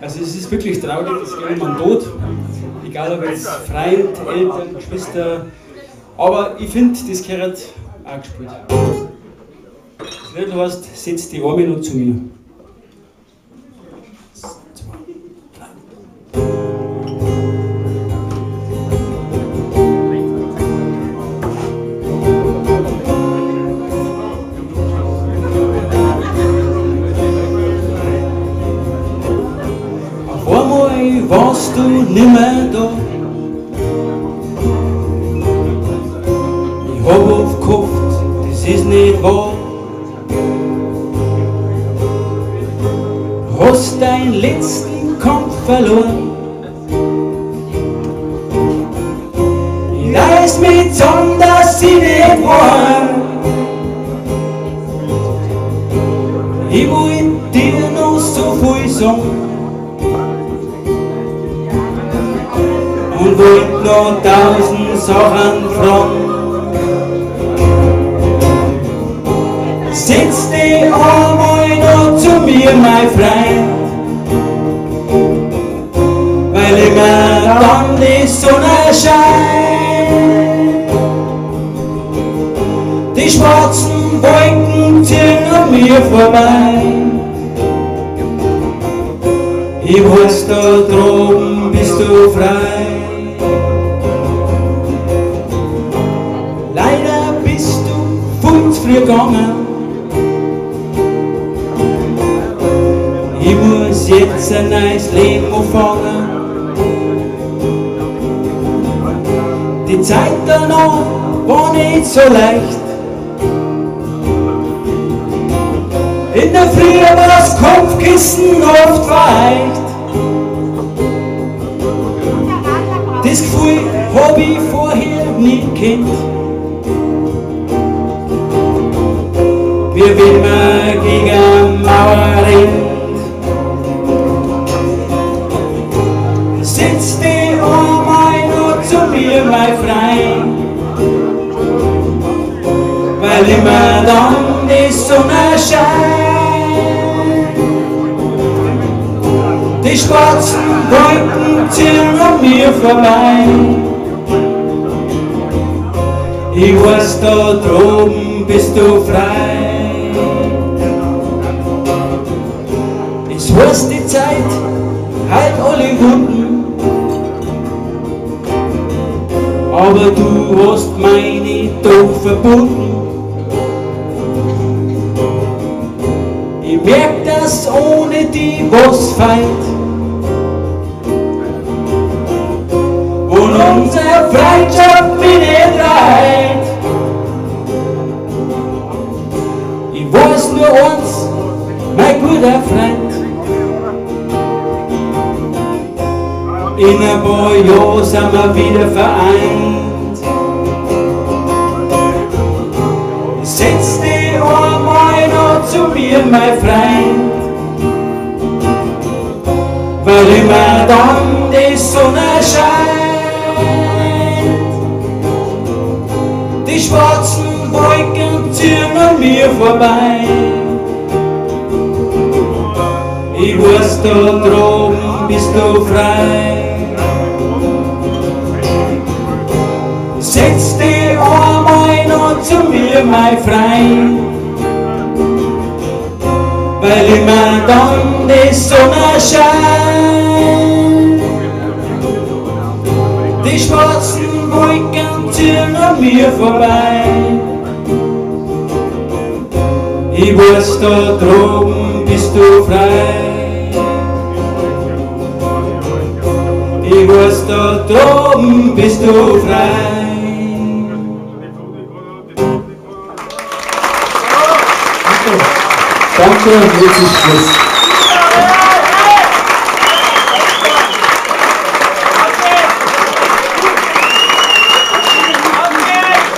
Also es ist wirklich traurig, es geht um einen Tod, egal ob jetzt Freund, Eltern, Geschwister, aber ich finde, das gehört auch gespielt. Das Lied heißt, setz die Arme noch zu mir. Warst du nimmer da? Ich hab oft gehofft, das ist nicht wahr. Hast deinen letzten Kampf verloren. Ich reiß mich zusammen, dass sie nicht war. Ich wollt dir noch so viel sagen. Und wollt noch 1000 Sachen fragen. Setz dich einmal noch zu mir, mein Freund, weil immer dann die Sonne scheint. Die schwarzen Wolken ziehen an mir vorbei. Ich weiß, da droben bist du frei. Leider bist du viel zu früh gegangen. Ich muss jetzt ein neues Leben anfangen. Die Zeit danach war nicht so leicht. In der Früh war das Kopfkissen oft weicht. Das Gefühl hab ich vorher nie gekannt. Wie wenn man gegen eine Mauer rennt. Setz dich einmal noch zu mir, mein Freund, weil immer dann die Sonne scheint. Die schwarzen Wolken ziehen an mir vorbei. Ich weiß, da droben bist du frei. Es heißt die Zeit, halt alle Wunden, aber du hast meine doch verbunden. Ich merk, dass ohne die was fehlt und unsere Freundschaft mich nicht reiht. Ich weiß nur eins, mein guter Freund, in ein paar Jahren sind wir wieder vereint. Setz dich einmal noch zu mir, mein Freund, weil immer dann die Sonne scheint. Die schwarzen Wolken ziehen an mir vorbei. Ich weiß, da droben bist du frei. Setz dich einmal noch zu mir, mein Freund, weil immer dann die Sonne scheint. Die schwarzen Wolken ziehen an mir vorbei. Ich weiß, da droben bist du frei. Ich weiß, da droben bist du frei. Danke, jetzt ist Schluss.